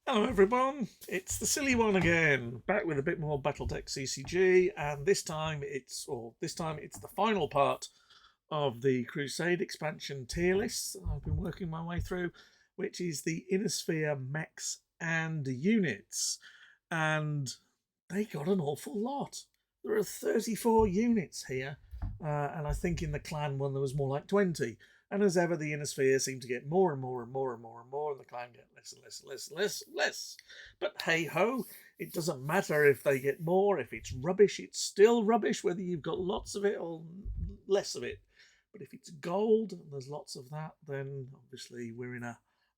Hello everyone, it's the silly one again, back with a bit more BattleTech CCG, and this time it's the final part of the Crusade expansion tier list I've been working my way through, which is the Inner Sphere mechs and units, and they got an awful lot. There are 34 units here, and I think in the clan one there was more like 20. And as ever, the inner sphere seemed to get more and more and more and more and more, and the clan get less and less and less and less and less. But hey ho, it doesn't matter if they get more. If it's rubbish, it's still rubbish, whether you've got lots of it or less of it. But if it's gold and there's lots of that, then obviously we're in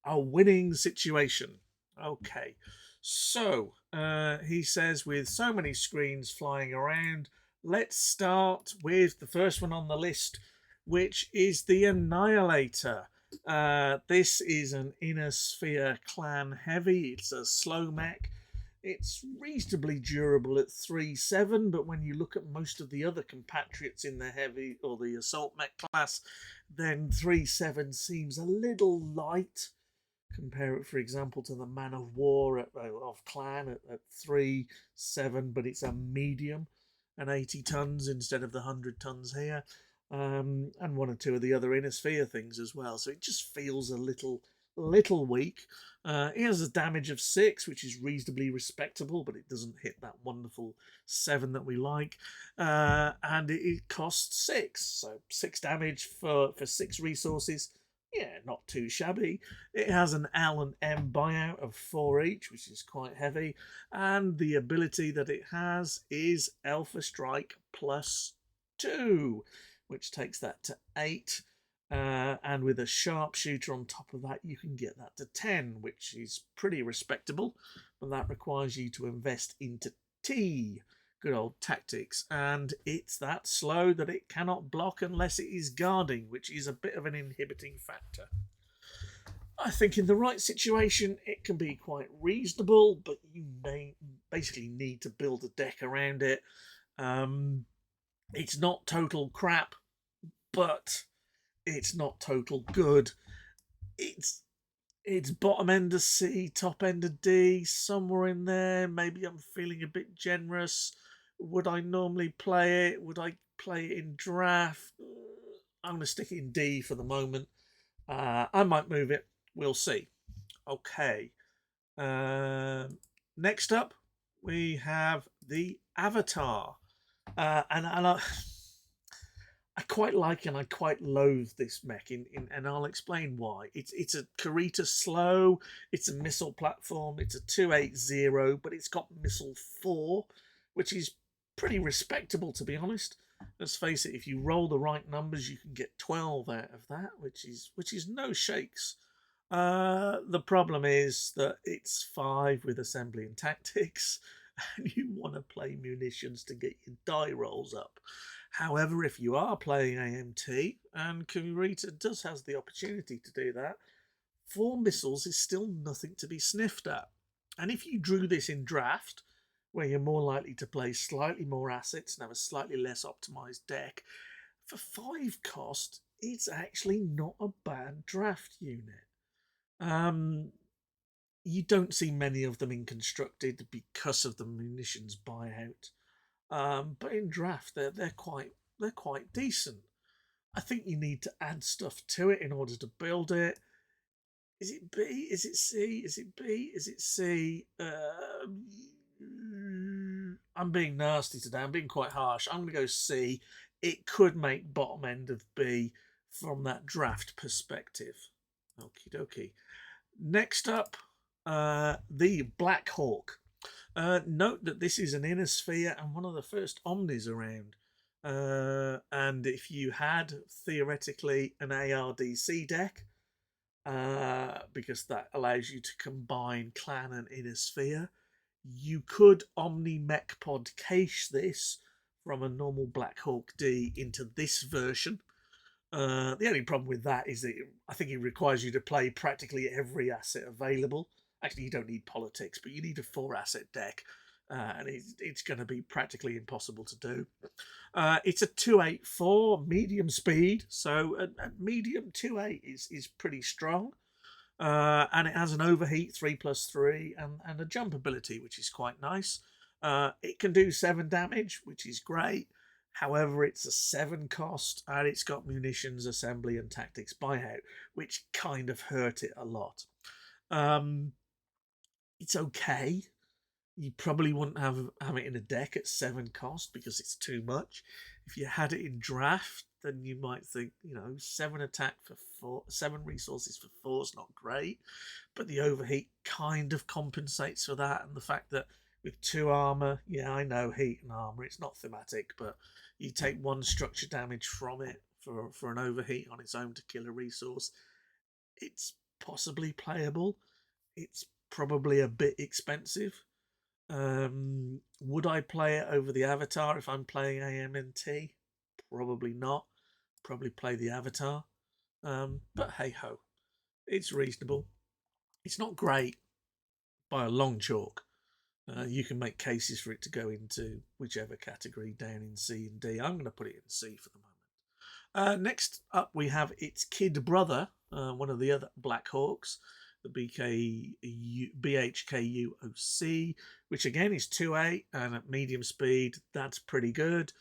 a winning situation. Okay, so he says, with so many screens flying around, let's start with the first one on the list, which is the Annihilator. This is an Inner Sphere clan heavy. It's a slow mech. It's reasonably durable at 3-7, but when you look at most of the other compatriots in the heavy or the assault mech class, then 3-7 seems a little light. Compare it, for example, to the Man of War of Clan at 3-7, but it's a medium and 80 tons instead of the 100 tons here, and one or two of the other Inner Sphere things as well. So it just feels a little weak. It has a damage of 6, which is reasonably respectable, but it doesn't hit that wonderful 7 that we like. And it costs 6, so 6 damage for 6 resources. Yeah, not too shabby. It has an L and M buyout of 4 each, which is quite heavy. And the ability that it has is Alpha Strike plus 2, which takes that to 8. And with a sharpshooter on top of that, you can get that to 10, which is pretty respectable. But that requires you to invest into T. Good old tactics. And it's that slow that it cannot block unless it is guarding, which is a bit of an inhibiting factor. I think in the right situation, it can be quite reasonable, but you may basically need to build a deck around it. It's not total crap, but it's not total good. It's it's bottom end of C, top end of D, somewhere in there. Maybe I'm feeling a bit generous. Would I normally play it? Would I play it in draft? I'm going to stick it in D for the moment. I might move it. We'll see. Okay. Uh, Next up, we have the Avatar. And I quite like and I quite loathe this mech, and I'll explain why. It's a Karita slow, it's a missile platform, it's a 280, but it's got missile 4, which is pretty respectable, to be honest. Let's face it, if you roll the right numbers, you can get 12 out of that, which is no shakes. The problem is that it's 5 with assembly and tactics, and you want to play munitions to get your die rolls up. However, if you are playing AMT, and Kurita does has the opportunity to do that, 4 missiles is still nothing to be sniffed at. And if you drew this in draft, where you're more likely to play slightly more assets and have a slightly less optimized deck, for 5 cost, it's actually not a bad draft unit. Um, you don't see many of them in constructed because of the munitions buyout. But in draft, they're quite decent. I think you need to add stuff to it in order to build it. Is it B? Is it C? Is it B? Is it C? I'm being nasty today. I'm being quite harsh. I'm going to go C. It could make bottom end of B from that draft perspective. Okie dokie. Next up, the Black Hawk. Note that this is an Inner Sphere and one of the first Omnis around. And if you had theoretically an ARDC deck, because that allows you to combine Clan and Inner Sphere, you could Omni Mech Pod cache this from a normal Black Hawk D into this version. The only problem with that is that I think it requires you to play practically every asset available. Actually, you don't need politics, but you need a 4-asset deck, and it's going to be practically impossible to do. It's a 284 medium speed, so a medium 2.8 is pretty strong. And it has an overheat 3+3 and a jump ability, which is quite nice. It can do 7 damage, which is great. However, it's a 7 cost and it's got munitions, assembly, and tactics buyout, which kind of hurt it a lot. Um, it's okay. You probably wouldn't have it in a deck at 7 cost because it's too much. If you had it in draft, then you might think, 7 attack for 4, 7 resources for 4 is not great, but the overheat kind of compensates for that, and the fact that with 2 armor, yeah, I know heat and armor, it's not thematic, but you take 1 structure damage from it for an overheat on its own to kill a resource. It's possibly playable. It's probably a bit expensive. Would I play it over the Avatar if I'm playing AMNT? Probably not. Probably play the Avatar. But hey ho, it's reasonable. It's not great by a long chalk. You can make cases for it to go into whichever category down in C and D. I'm going to put it in C for the moment. Next up, we have its kid brother, one of the other Black Hawks, the BHKUOC, which again is 2-8 and at medium speed. That's pretty good.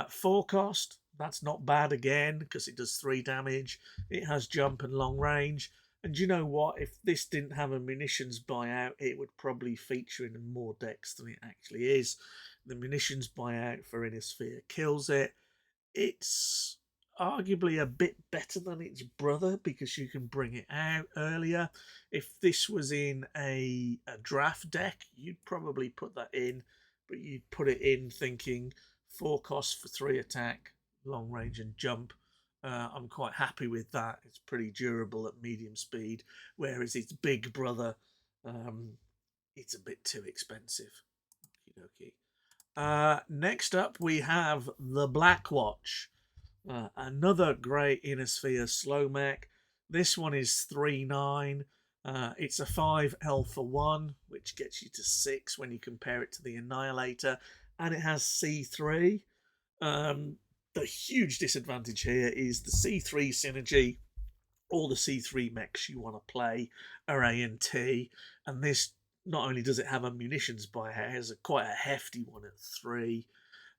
4 cost, that's not bad again because it does 3 damage. It has jump and long range. And you know what? If this didn't have a munitions buyout, it would probably feature in more decks than it actually is. The munitions buyout for Innisphere kills it. It's arguably a bit better than its brother because you can bring it out earlier. If this was in a draft deck, you'd probably put that in, but you'd put it in thinking 4 costs for 3 attack, long range, and jump. I'm quite happy with that. It's pretty durable at medium speed, whereas its big brother, um, it's a bit too expensive. Okie dokie. Next up, we have the Black Watch. Another great Innisphere slow mech. This one is 3-9. It's a 5 for 1, which gets you to 6 when you compare it to the Annihilator, and it has C3. The huge disadvantage here is the C3 synergy. All the C3 mechs you want to play are A&T, and this not only does it have a munitions buyout, it has quite a hefty one at 3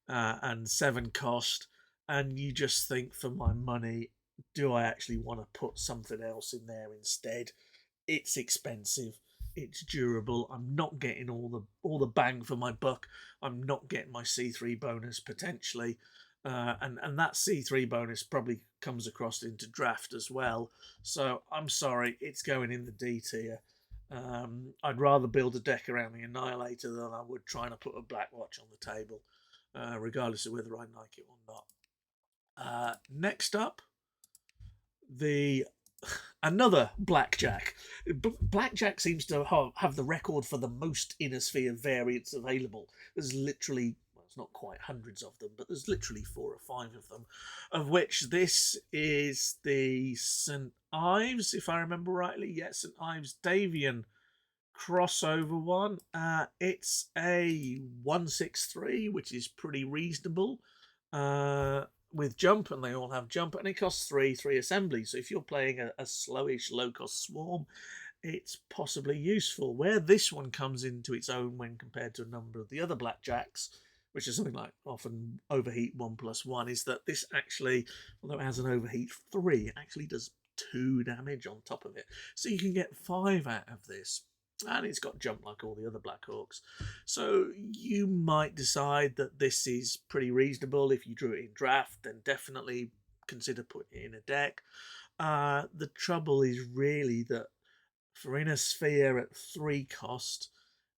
and 7 cost, and you just think, for my money, do I actually want to put something else in there instead? It's expensive. It's durable. I'm not getting all the bang for my buck. I'm not getting my C3 bonus potentially, and that C3 bonus probably comes across into draft as well. So I'm sorry, it's going in the D tier. I'd rather build a deck around the Annihilator than I would trying to put a Black Watch on the table, regardless of whether I like it or not. Next up, the another Blackjack. Blackjack seems to have the record for the most Innisphere variants available. There's literally, well, it's not quite hundreds of them, but there's literally 4 or 5 of them, of which this is the St. Ives, if I remember rightly. Yeah, St. Ives Davian crossover one. It's a 163, which is pretty reasonable. With jump, and they all have jump, and it costs 3 assembly. So if you're playing a slowish low cost swarm, it's possibly useful. Where this one comes into its own when compared to a number of the other blackjacks, which is something like often overheat 1+1, is that this actually, although it has an overheat 3, it actually does 2 damage on top of it. So you can get 5 out of this. And it's got jump like all the other Black Hawks. So you might decide that this is pretty reasonable. If you drew it in draft, then definitely consider putting it in a deck. The trouble is really that for Innisphere at 3 cost,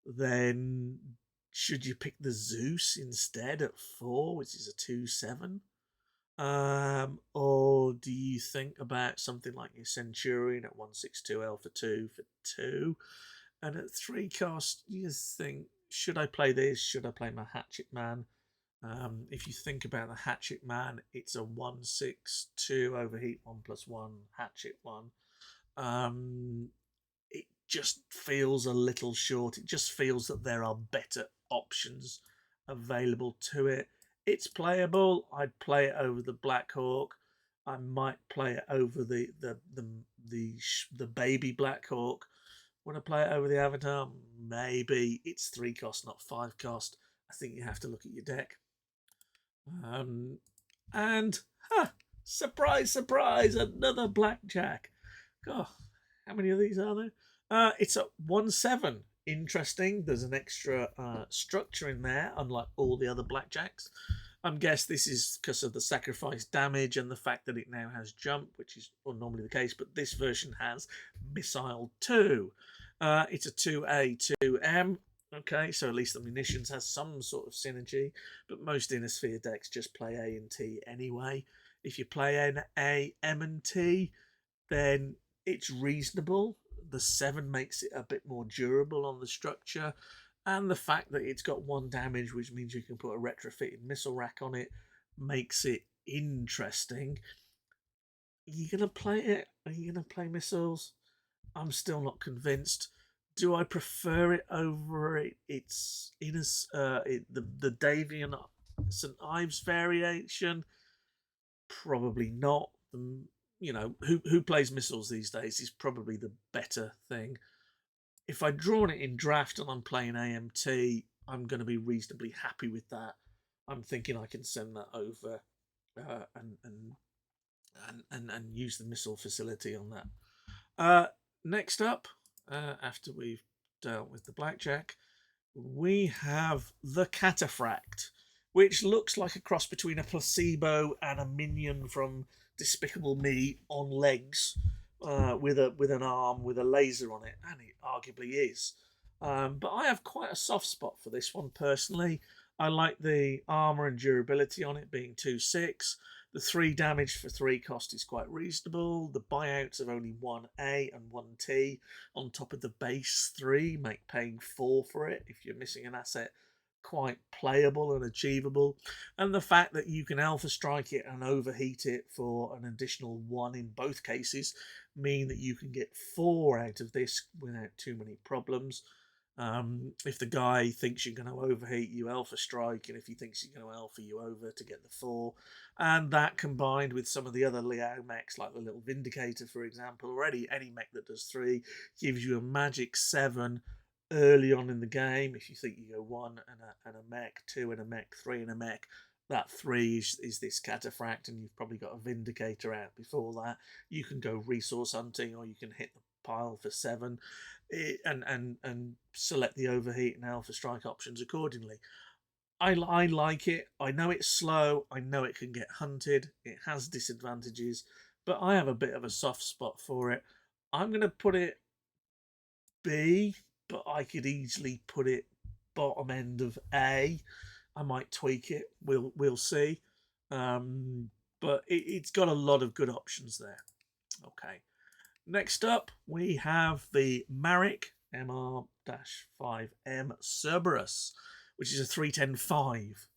then should you pick the Zeus instead at 4, which is a 2/7? Or do you think about something like your Centurion at 162L for 2? And at 3 cost, you think, should I play this? Should I play my Hatchet Man? If you think about the Hatchet Man, it's a 162 overheat 1+1 Hatchet one. It just feels a little short. It just feels that there are better options available to it. It's playable. I'd play it over the Black Hawk. I might play it over the the baby Black Hawk. Want to play it over the Avatar? Maybe. It's 3 cost, not 5 cost. I think you have to look at your deck. And surprise, surprise, another blackjack. God, how many of these are there? It's at 1/7. Interesting. There's an extra structure in there, unlike all the other blackjacks. I'm guess this is because of the sacrifice damage and the fact that it now has jump, which is normally the case, but this version has missile 2. It's a 2A, 2M. Okay, so at least the munitions has some sort of synergy, but most Inner Sphere decks just play A and T anyway. If you play N, A, M, and T, then it's reasonable. The 7 makes it a bit more durable on the structure, and the fact that it's got 1 damage, which means you can put a retrofitted missile rack on it, makes it interesting. Are you going to play it? Are you going to play missiles? I'm still not convinced. Do I prefer it over its the Davian St Ives variation? Probably not. You know, who plays missiles these days is probably the better thing. If I'd drawn it in draft and I'm playing AMT, I'm going to be reasonably happy with that. I'm thinking I can send that over and use the missile facility on that. Next up, after we've dealt with the blackjack, we have the Cataphract, which looks like a cross between a placebo and a minion from Despicable Me on legs, with an arm with a laser on it, and it arguably is. But I have quite a soft spot for this one personally. I like the armor and durability on it being 2/6. The 3 damage for 3 cost is quite reasonable. The buyouts of only 1A and 1T on top of the base 3 make paying 4 for it if you're missing an asset quite playable and achievable. And the fact that you can alpha strike it and overheat it for an additional 1 in both cases mean that you can get 4 out of this without too many problems. If the guy thinks you're going to overheat, you alpha strike, and if he thinks you're going to alpha, you over to get the 4. And that combined with some of the other Liao mechs, like the little Vindicator, for example, or any mech that does 3, gives you a magic 7 early on in the game. If you think you go 1 and a mech, 2 and a mech, 3 and a mech, that 3 is this Cataphract, and you've probably got a Vindicator out before that. You can go resource hunting, or you can hit the pile for 7 and select the overheat and alpha strike options accordingly. I like it. I know it's slow. I know it can get hunted. It has disadvantages, but I have a bit of a soft spot for it. I'm going to put it B, but I could easily put it bottom end of A. I might tweak it. We'll see. But it's got a lot of good options there. Okay. Next up, we have the Marek MR-5M Cerberus, which is a 310-5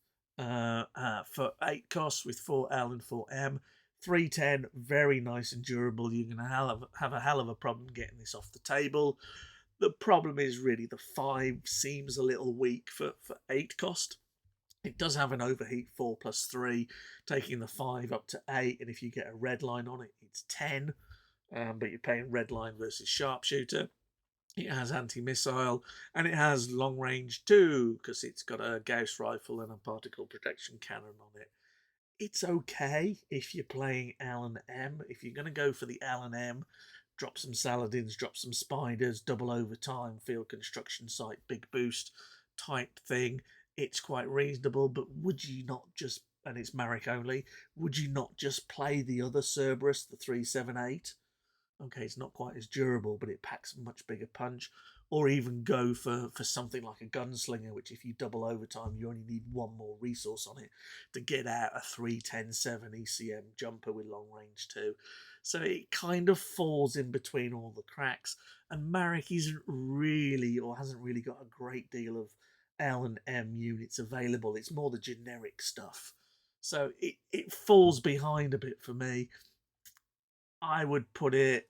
for 8 costs with 4L and 4M. 310, very nice and durable. You're going to have a hell of a problem getting this off the table. The problem is really the 5 seems a little weak for 8 cost. It does have an overheat 4+3, taking the 5 up to 8, and if you get a red line on it, it's 10. But you're paying red line versus sharpshooter. It has anti-missile, and it has long range too, because it's got a Gauss rifle and a particle protection cannon on it. It's okay if you're playing L and M. If you're going to go for the L and M, drop some Saladins, drop some Spiders, double overtime, field construction site, big boost type thing, it's quite reasonable. But would you not just, and it's Marek only, would you not just play the other Cerberus, the 378? Okay, it's not quite as durable, but it packs a much bigger punch. Or even go for something like a gunslinger, which if you double overtime, you only need 1 more resource on it to get out a 310-7 ECM jumper with long range too. So it kind of falls in between all the cracks. And Marek isn't really, or hasn't really got a great deal of L and M units available. It's more the generic stuff. So it falls behind a bit for me. I would put it.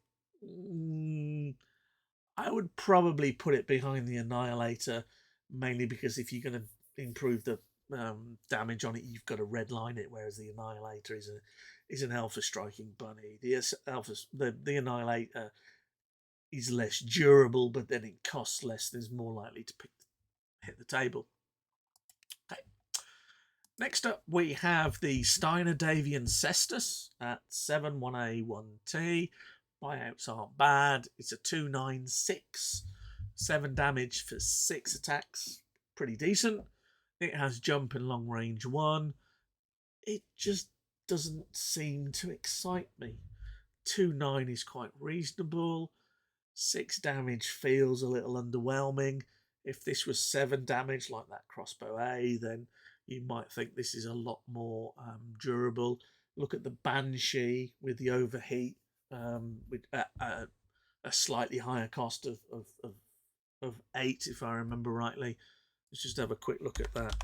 I would probably put it behind the Annihilator, mainly because if you're going to improve the damage on it, you've got to redline it, whereas the Annihilator is an Alpha Striking Bunny. The Annihilator is less durable, but then it costs less and is more likely to hit the table. Okay. Next up, we have the Steiner Davian Cestus at 7 1A 1T. Buyouts aren't bad. It's a 296, 7 damage for 6 attacks. Pretty decent. It has jump and long range 1. It just doesn't seem to excite me. 2-9 is quite reasonable. 6 damage feels a little underwhelming. If this was 7 damage like that crossbow A, then you might think this is a lot more durable. Look at the Banshee with the overheat, with a slightly higher cost of 8, if I remember rightly. Let's just have a quick look at that.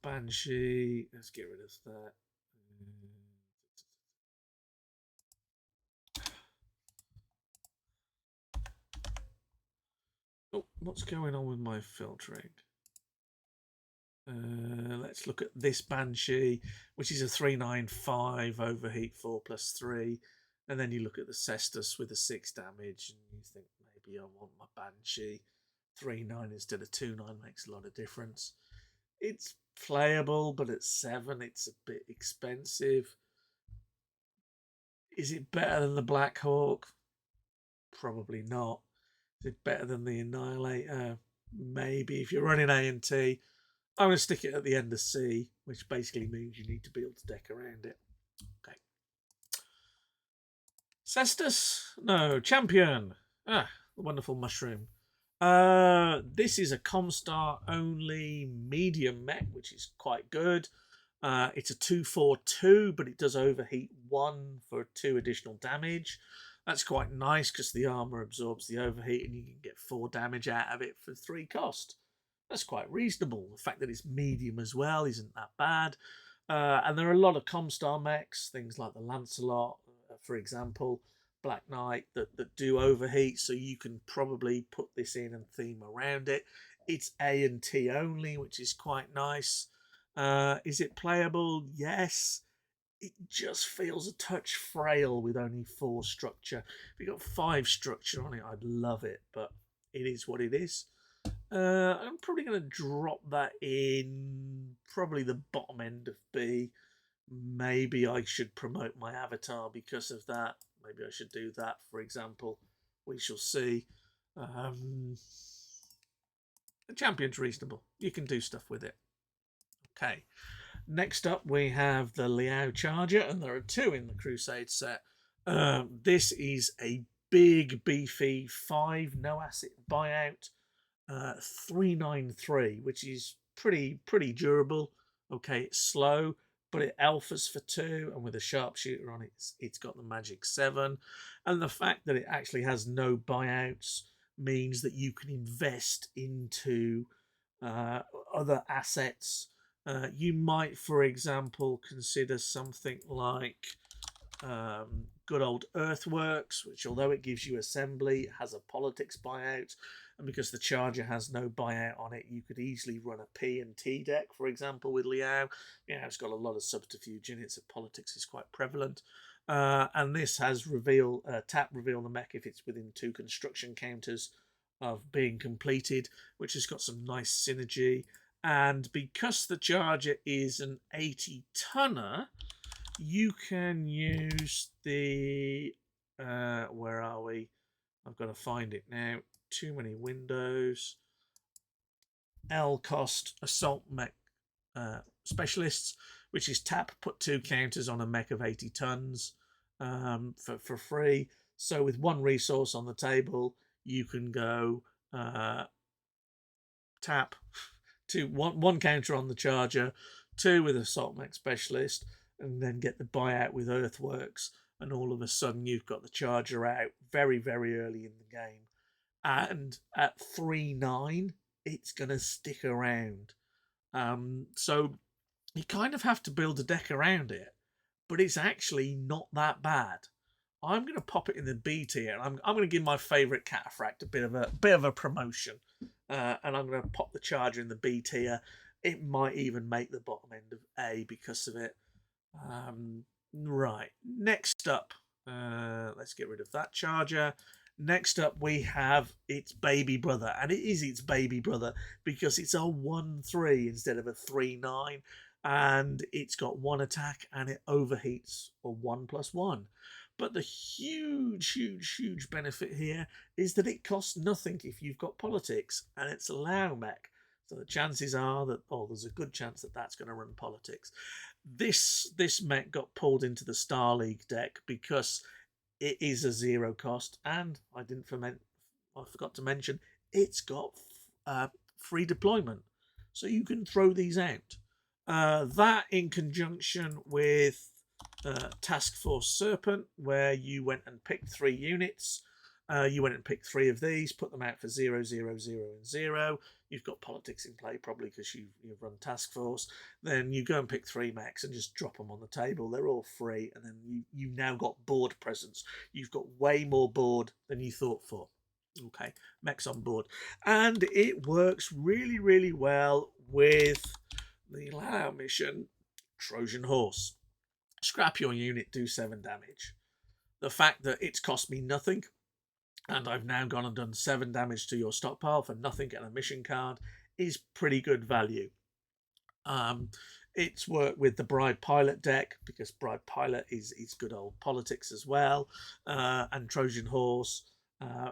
Banshee, let's get rid of that. Oh, what's going on with my filtering? Let's look at this Banshee, which is a 395 overheat 4+3. And then you look at the Cestus with a 6 damage, and you think maybe I want my Banshee. 3-9 instead of 2-9 makes a lot of difference. It's playable, but at 7, it's a bit expensive. Is it better than the Black Hawk? Probably not. Is it better than the Annihilator? Maybe. If you're running A and T, I'm going to stick it at the end of C, which basically means you need to be able to deck around it. Okay. Cestus? No. Champion. The wonderful mushroom. This is a Comstar only medium mech, which is quite good. It's a 2/4/2, but it does overheat 1 for 2 additional damage. That's quite nice because the armor absorbs the overheat and you can get 4 damage out of it for 3 cost. That's quite reasonable. The fact that it's medium as well isn't that bad. And there are a lot of Comstar mechs, things like the Lancelot, for example, Black Knight, that do overheat, so you can probably put this in and theme around it. It's A and T only, which is quite nice. Is it playable? Yes. It just feels a touch frail with only 4 structure. If you got 5 structure on it, I'd love it, but it is what it is. I'm probably going to drop that in probably the bottom end of B. Maybe I should promote my avatar because of that. Maybe I should do that, for example. We shall see. The champion's reasonable. You can do stuff with it. Okay. Next up, we have the Liao Charger, and there are 2 in the Crusade set. This is a big, beefy 5 no asset buyout, 393, which is pretty durable. Okay, it's slow, but it alphas for 2, and with a sharpshooter on it, it's got the magic 7. And the fact that it actually has no buyouts means that you can invest into other assets. You might, for example, consider something like good old Earthworks, which, although it gives you assembly, it has a politics buyout. And because the Charger has no buyout on it, you could easily run a P and T deck, for example, with Liao. It's got a lot of subterfuge in it, so politics is quite prevalent. And this has tap reveal the mech if it's within 2 construction counters of being completed, which has got some nice synergy. And because the Charger is an 80-tonner, you can use the... where are we? I've got to find it now. Too many windows. L cost assault mech specialists, which is tap, put 2 counters on a mech of 80 tons for free. So with 1 resource on the table, you can go tap, 1 counter on the Charger, 2 with assault mech specialist, and then get the buyout with Earthworks, and all of a sudden you've got the Charger out very early in the game. And at 3-9, it's going to stick around. So you kind of have to build a deck around it, but it's actually not that bad. I'm going to pop it in the B tier, and I'm going to give my favourite Cataphract a bit of a promotion, and I'm going to pop the Charger in the B tier. It might even make the bottom end of A because of it. Right, next up, let's get rid of that charger. Next up, we have its baby brother, and it is its baby brother because it's a 1-3 instead of a 3-9, and it's got one attack and it overheats a 1+1. But the huge benefit here is that it costs nothing if you've got politics, and it's a Lao mech. So the chances are that, there's a good chance that that's going to run politics. This mech got pulled into the Star League deck because it is a zero cost, and I forgot to mention it's got free deployment, so you can throw these out. That in conjunction with Task Force Serpent, where you went and picked 3 units. You went and picked 3 of these, put them out for 0, 0, 0, and 0. You've got politics in play probably because you've run Task Force. Then you go and pick 3 mechs and just drop them on the table. They're all free, and then you've now got board presence. You've got way more board than you thought for. Okay, mechs on board, and it works really well with the Lao mission Trojan Horse. Scrap your unit, do 7 damage. The fact that it's cost me nothing, and I've now gone and done 7 damage to your stockpile for nothing and a mission card, is pretty good value. It's worked with the Bride Pilot deck because Bride Pilot is good old politics as well, and Trojan Horse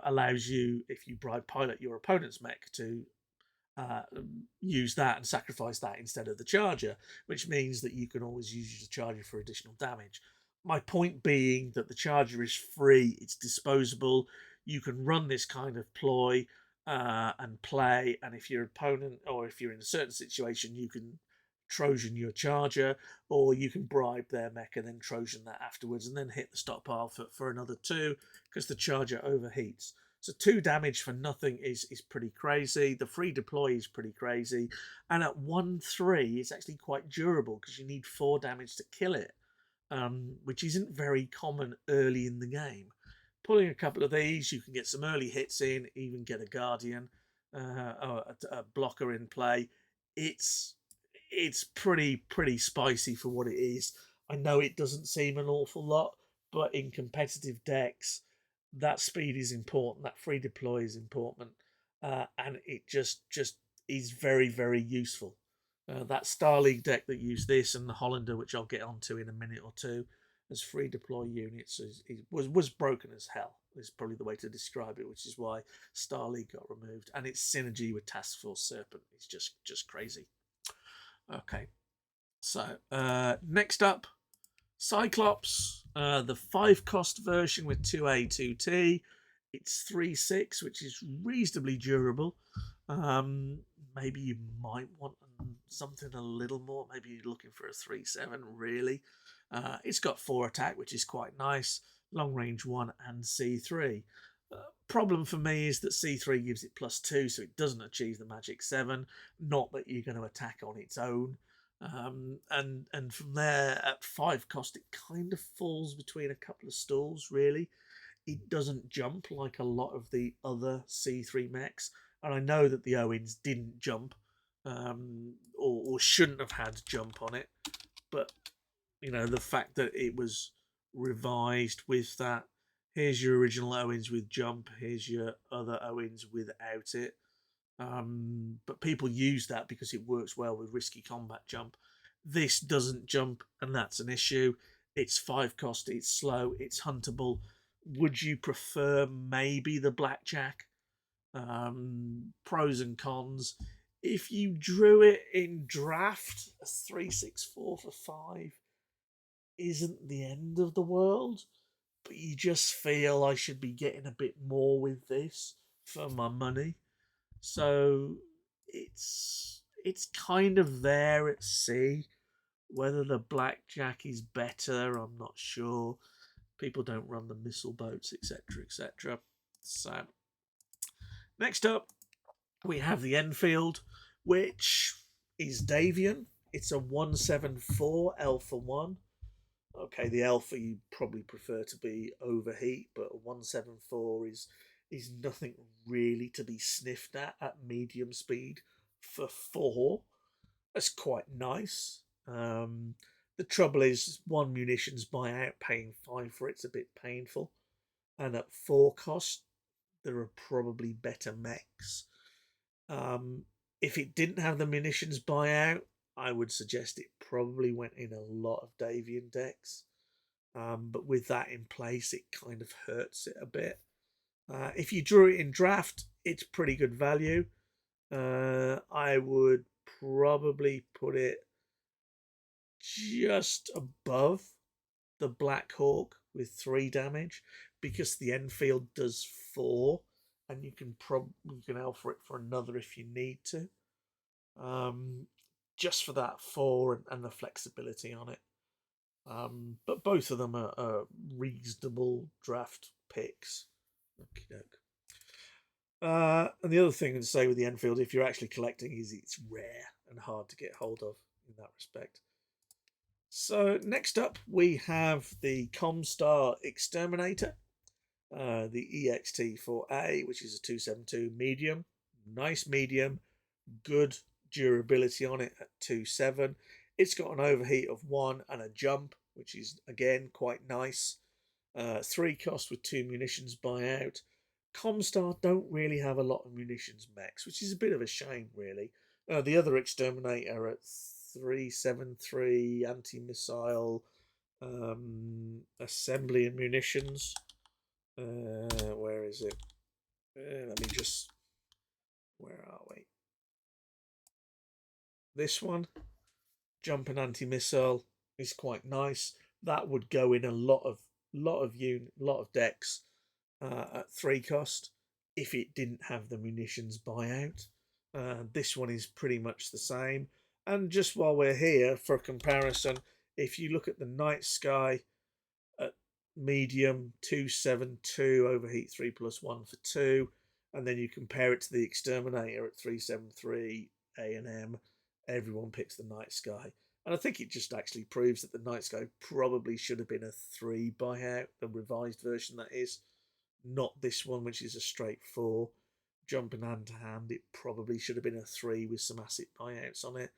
allows you, if you Bride Pilot your opponent's mech, to use that and sacrifice that instead of the charger, which means that you can always use the charger for additional damage. My point being that the charger is free, it's disposable, you can run this kind of ploy and play, and if your opponent, or if you're in a certain situation, you can Trojan your charger, or you can bribe their mech and then Trojan that afterwards, and then hit the stockpile for another 2 because the charger overheats. So 2 damage for nothing is pretty crazy. The free deploy is pretty crazy. And at 1-3, it's actually quite durable because you need 4 damage to kill it, which isn't very common early in the game. Pulling a couple of these, you can get some early hits in, even get a Guardian, or a blocker in play. It's pretty spicy for what it is. I know it doesn't seem an awful lot, but in competitive decks, that speed is important, that free deploy is important, and it just is very useful. That Star League deck that used this and the Hollander, which I'll get onto in a minute or two, as free deploy units, was broken as hell. Is probably the way to describe it, which is why Star League got removed, and its synergy with Task Force Serpent is just crazy. Okay, so next up, Cyclops, the 5-cost version with 2A, 2T. It's 3/6, which is reasonably durable. Maybe you might want something a little more. Maybe you're looking for a 3/7, really. It's got 4 attack, which is quite nice. Long range 1 and C3. Problem for me is that C3 gives it +2, so it doesn't achieve the magic 7. Not that you're going to attack on its own. And from there, at 5 cost, it kind of falls between a couple of stools, really. It doesn't jump like a lot of the other C3 mechs, and I know that the Owens didn't jump, or shouldn't have had jump on it, but the fact that it was revised with that, here's your original Owens with jump, here's your other Owens without it. But people use that because it works well with risky combat jump. This doesn't jump, and that's an issue. It's 5 cost, it's slow, it's huntable. Would you prefer maybe the blackjack? Pros and cons. If you drew it in draft, a 3/6/4 for 5 isn't the end of the world, but you just feel I should be getting a bit more with this for my money. So it's kind of there at sea. Whether the blackjack is better, I'm not sure. People don't run the missile boats, etc., etc. So next up, we have the Enfield, which is Davian. It's a 1/7/4 Alpha 1. Okay, the Alpha you probably prefer to be overheat, but a 1/7/4 is nothing really to be sniffed at medium speed for 4. That's quite nice. The trouble is, one munitions buyout, paying 5 for it's a bit painful. And at 4 cost, there are probably better mechs. Um, if it didn't have the munitions buyout, I would suggest it probably went in a lot of Davian decks. But with that in place, it kind of hurts it a bit. If you drew it in draft, it's pretty good value. I would probably put it just above the Black Hawk with 3 damage, because the Enfield does 4, and you can alpha it for another if you need to. Just for that 4 and the flexibility on it. But both of them are reasonable draft picks. And the other thing to say with the Enfield, if you're actually collecting, is it's rare and hard to get hold of in that respect. So next up, we have the Comstar Exterminator, the EXT4A, which is a 272 medium. Nice medium, good durability on it at 2.7. It's got an overheat of 1 and a jump, which is again quite nice. 3 cost with 2 munitions buyout. Comstar don't really have a lot of munitions mechs, which is a bit of a shame, really. The other Exterminator at 373 anti-missile, assembly and munitions. Where is it? Let me just... Where are we? This one, jump and anti-missile, is quite nice. That would go in a lot of decks at 3 cost if it didn't have the munitions buyout. This one is pretty much the same. And just while we're here, for comparison, if you look at the Night Sky at medium, 272, overheat 3+1 for 2, and then you compare it to the Exterminator at 373 A&M, everyone picks the Night Sky. And I think it just actually proves that the Night Sky probably should have been a 3 buyout, the revised version that is, not this one, which is a straight 4. Jumping hand to hand, it probably should have been a 3 with some asset buyouts on it.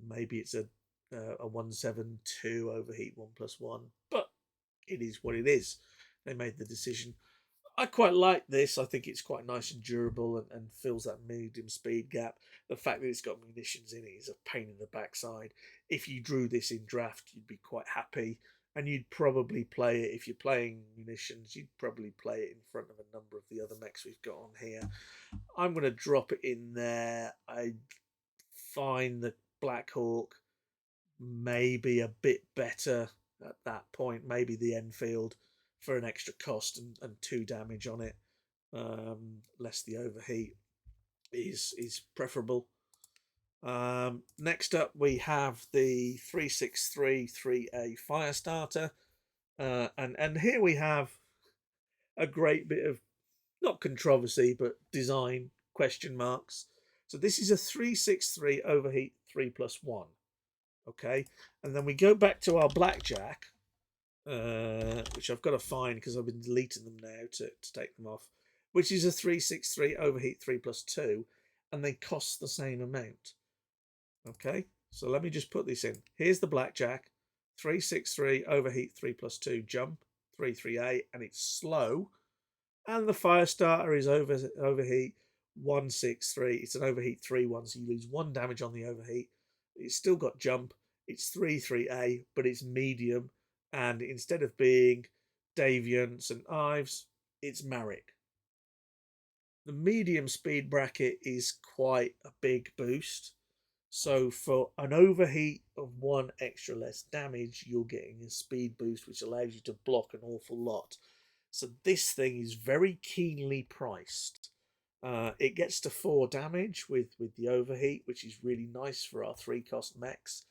Maybe it's a 172 overheat 1+1, but it is what it is. They made the decision. I quite like this. I think it's quite nice and durable and fills that medium speed gap. The fact that it's got munitions in it is a pain in the backside. If you drew this in draft, you'd be quite happy, and you'd probably play it. If you're playing munitions, you'd probably play it in front of a number of the other mechs we've got on here. I'm going to drop it in there. I find the Black Hawk maybe a bit better at that point. Maybe the Enfield for an extra cost and 2 damage on it, less the overheat, is preferable. Next up, we have the 363 3A Firestarter, and here we have a great bit of not controversy but design question marks. So this is a 363 overheat 3+1. Okay, and then we go back to our blackjack, which I've got to find because I've been deleting them now to take them off, which is a 363 overheat 3+2, and they cost the same amount. Okay, so let me just put this in. Here's the blackjack, 363 overheat 3+2 jump 338, and it's slow. And the Firestarter is overheat 163. It's an overheat 3-1, so you lose 1 damage on the overheat. It's still got jump. It's 3-3A, but it's medium. And instead of being Davian and Ives, it's Marek. The medium speed bracket is quite a big boost. So for an overheat of 1 extra less damage, you're getting a speed boost, which allows you to block an awful lot. So this thing is very keenly priced. It gets to 4 damage with the overheat, which is really nice for our 3 cost mechs.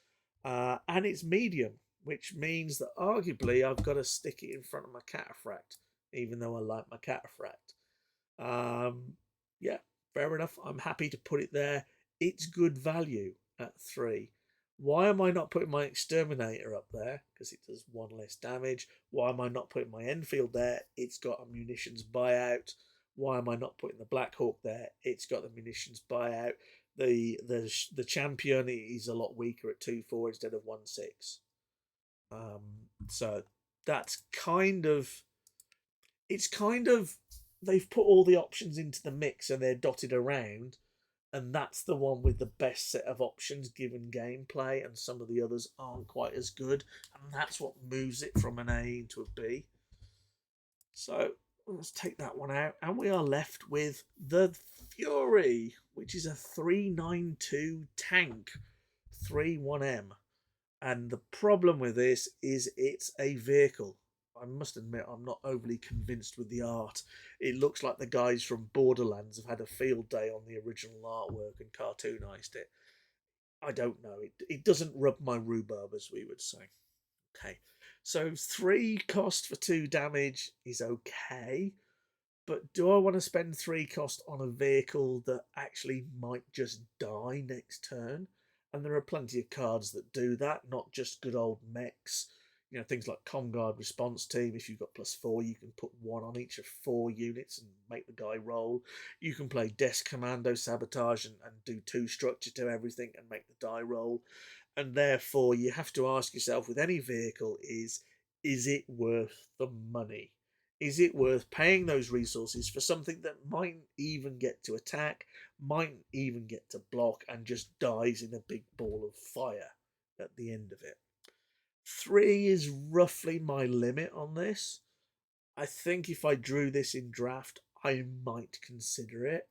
And it's medium, which means that arguably I've got to stick it in front of my Cataphract, even though I like my Cataphract. Yeah, fair enough. I'm happy to put it there. It's good value at 3. Why am I not putting my Exterminator up there? Because it does 1 less damage. Why am I not putting my Enfield there? It's got a munitions buyout. Why am I not putting the Black Hawk there? It's got the munitions buyout. The champion is a lot weaker at 2.4 instead of 1.6. So that's kind of it's kind of they've put all the options into the mix and they're dotted around, and that's the one with the best set of options given gameplay, and some of the others aren't quite as good, and that's what moves it from an A into a B. So let's take that one out, and we are left with the Fury, which is a 392 tank, 31M. And the problem with this is it's a vehicle. I must admit, I'm not overly convinced with the art. It looks like the guys from Borderlands have had a field day on the original artwork and cartoonized it. I don't know. It doesn't rub my rhubarb, as we would say. Okay. So 3 cost for 2 damage is okay. But do I want to spend 3 cost on a vehicle that actually might just die next turn? And there are plenty of cards that do that, not just good old mechs. You know, things like Comguard Response Team. If you've got +4, you can put 1 on each of 4 units and make the guy roll. You can play Desk Commando Sabotage and do 2 structure to everything and make the die roll. And therefore, you have to ask yourself with any vehicle is it worth the money? Is it worth paying those resources for something that might even get to attack, might even get to block, and just dies in a big ball of fire at the end of it? 3 is roughly my limit on this. I think if I drew this in draft, I might consider it.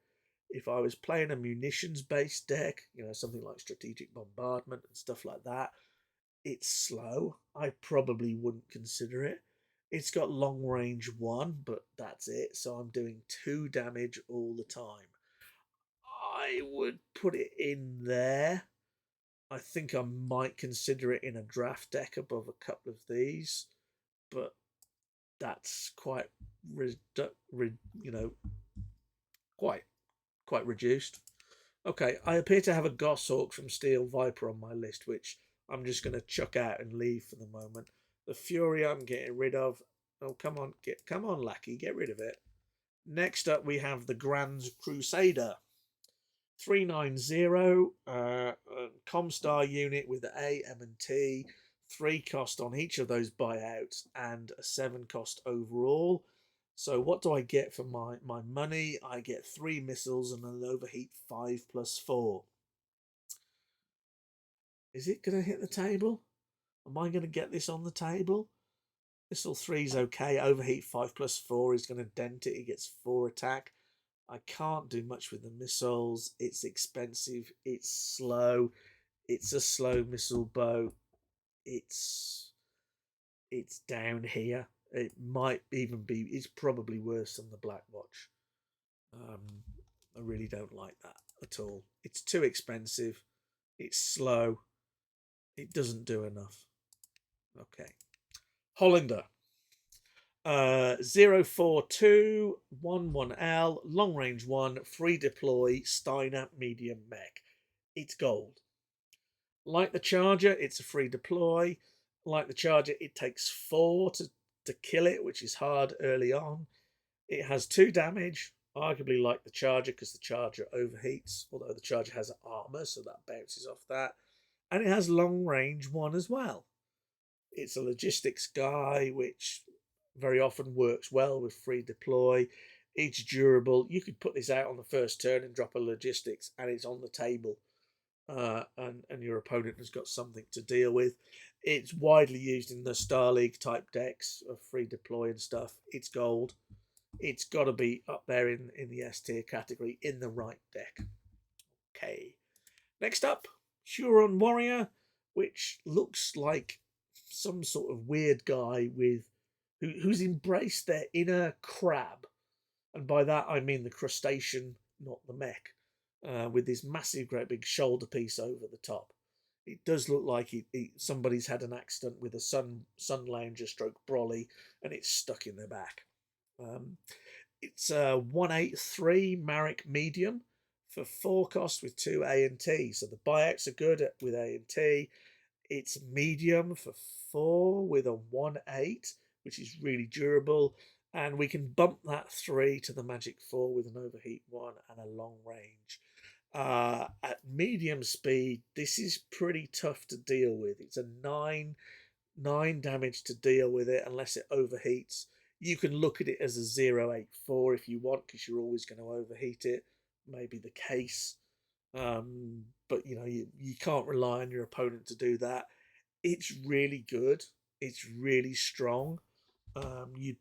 If I was playing a munitions based deck, you know, something like strategic bombardment and stuff like that, it's slow. I probably wouldn't consider it. It's got long range 1, but that's it. So I'm doing 2 damage all the time. I would put it in there. I think I might consider it in a draft deck above a couple of these, but that's quite, you know, quite reduced. Okay, I appear to have a Goshawk from Steel Viper on my list, which I'm just going to chuck out and leave for the moment. The Fury I'm getting rid of. Oh, come on, Lackey, get rid of it. Next up, we have the Grand Crusader. 390, Comstar unit with A, M, and T. 3 cost on each of those buyouts and a 7 cost overall. So what do I get for my money? I get 3 missiles and an overheat 5+4. Is it going to hit the table? Am I going to get this on the table? Missile 3 is okay. Overheat 5+4 is going to dent it. It gets 4 attack. I can't do much with the missiles. It's expensive. It's slow. It's a slow missile boat. It's down here. It might even be. It's probably worse than the Black Watch. I really don't like that at all. It's too expensive. It's slow. It doesn't do enough. Okay. Hollander. 04211L, long range 1, free deploy, Steiner medium mech. It's gold. Like the Charger, it's a free deploy. Like the Charger, it takes 4 to kill it, which is hard early on. It has 2 damage, arguably like the Charger because the Charger overheats, although the Charger has armor, so that bounces off that. And it has long range 1 as well. It's a logistics guy, which very often works well with free deploy. It's durable. You could put this out on the first turn and drop a logistics, and it's on the table. And your opponent has got something to deal with. It's widely used in the Star League type decks of free deploy and stuff. It's gold. It's got to be up there in the S tier category in the right deck. Okay. Next up, Huron Warrior, which looks like some sort of weird guy who's embraced their inner crab, and by that I mean the crustacean, not the mech, with this massive, great big shoulder piece over the top. It does look like somebody's had an accident with a sun lounger stroke brolly, and it's stuck in their back. It's a 183 Marek medium for 4 costs with 2 A and T. So the buyouts are good with A and T. It's medium for 4 with a 1-8, which is really durable. And we can bump that 3 to the magic 4 with an overheat 1 and a long range. At medium speed, this is pretty tough to deal with. It's a 9 9 damage to deal with it unless it overheats. You can look at it as a 084 if you want, because you're always going to overheat it. Maybe the case. But you can't rely on your opponent to do that. It's really good. It's really strong. You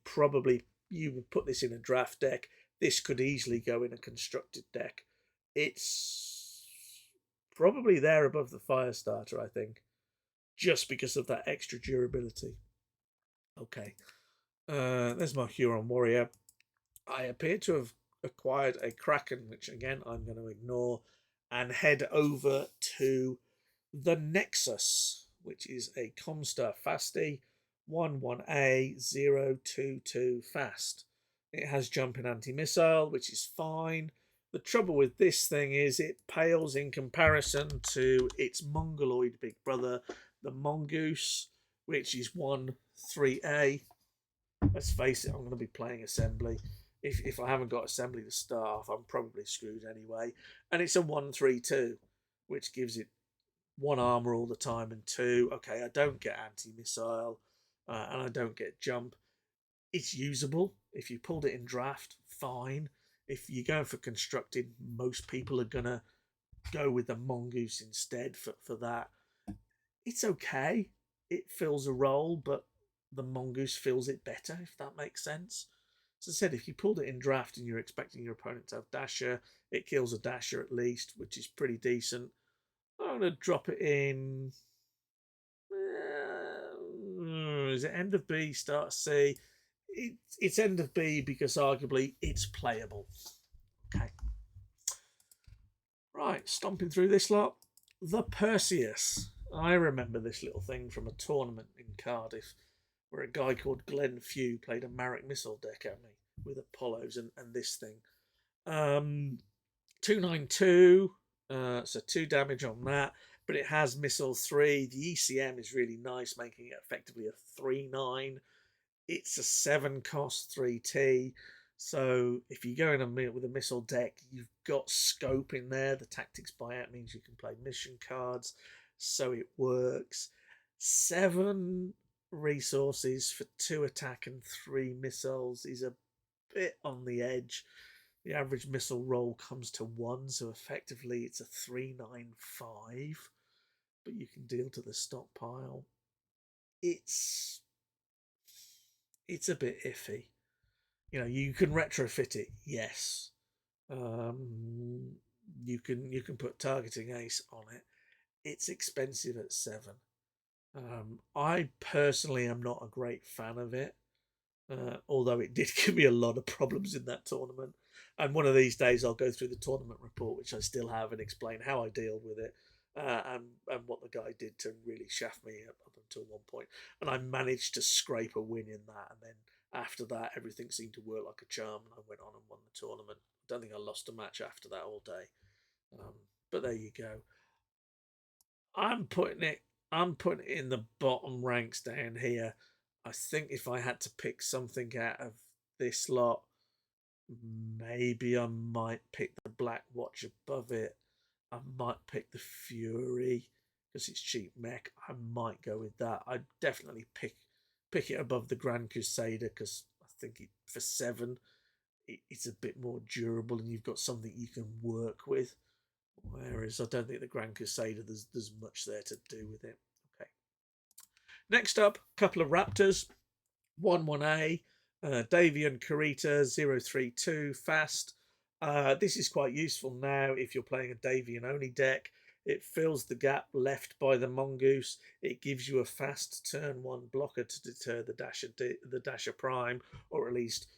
would put this in a draft deck. This could easily go in a constructed deck. It's probably there above the Firestarter, I think, just because of that extra durability. Okay, there's my Huron Warrior. I appear to have acquired a Kraken, which again I'm going to ignore, and head over to the Nexus, which is a Comstar Fasty 11A 022 fast. It has jumping anti-missile, which is fine. The trouble with this thing is it pales in comparison to its mongoloid big brother, the Mongoose, which is 1-3A. Let's face it, I'm going to be playing Assembly. If I haven't got Assembly to start off, I'm probably screwed anyway. And it's a 1-3-2, which gives it 1 armor all the time and 2. Okay, I don't get anti-missile and I don't get jump. It's usable. If you pulled it in draft, fine. If you're going for constructed, most people are going to go with the Mongoose instead for that. It's okay. It fills a role, but the Mongoose fills it better, if that makes sense. As I said, if you pulled it in draft and you're expecting your opponent to have Dasher, it kills a Dasher at least, which is pretty decent. I'm going to drop it in. Is it end of B, start C? It's end of B because arguably it's playable. Okay. Right, stomping through this lot. The Perseus. I remember this little thing from a tournament in Cardiff where a guy called Glenn Few played a Marek missile deck at me with Apollos and this thing. 292, so 2 damage on that, but it has missile 3. The ECM is really nice, making it effectively a 3/9. It's a 7 cost 3T. So if you go in with a missile deck, you've got scope in there. The tactics buyout means you can play mission cards, so it works. 7 resources for 2 attack and 3 missiles is a bit on the edge. The average missile roll comes to 1, so effectively it's a 395, but you can deal to the stockpile. It's a bit iffy. You can retrofit it, yes. You can put targeting ace on it. It's expensive at 7. I personally am not a great fan of it, although it did give me a lot of problems in that tournament. And one of these days I'll go through the tournament report, which I still have, and explain how I deal with it, and what the guy did to really shaft me up until one point. And I managed to scrape a win in that, and then after that everything seemed to work like a charm, and I went on and won the tournament. I don't think I lost a match after that all day, but there you go. I'm putting it in the bottom ranks down here. I think if I had to pick something out of this lot, maybe I might pick the Black Watch above it. I might pick the Fury because it's cheap mech. I might go with that. I'd definitely pick it above the Grand Crusader because I think for 7, it's a bit more durable and you've got something you can work with. Whereas I don't think the Grand Crusader, there's much there to do with it. Okay. Next up, a couple of Raptors. 1-1A, Davian Kurita 032 fast. This is quite useful now if you're playing a Davian only deck. It fills the gap left by the Mongoose. It gives you a fast turn 1 blocker to deter the Dasher Prime, or at least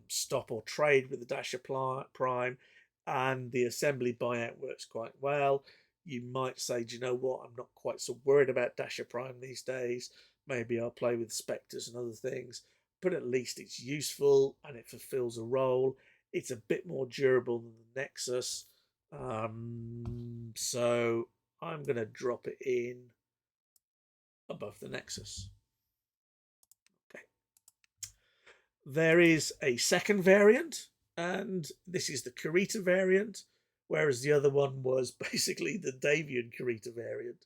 stop or trade with the Dasher Prime. And the assembly buyout works quite well. You might say, do you know what? I'm not quite so worried about Dasher Prime these days. Maybe I'll play with Spectres and other things. But at least it's useful and it fulfills a role. It's a bit more durable than the Nexus. So I'm going to drop it in above the Nexus. Okay. There is a second variant, and this is the Kurita variant, whereas the other one was basically the Davian Kurita variant.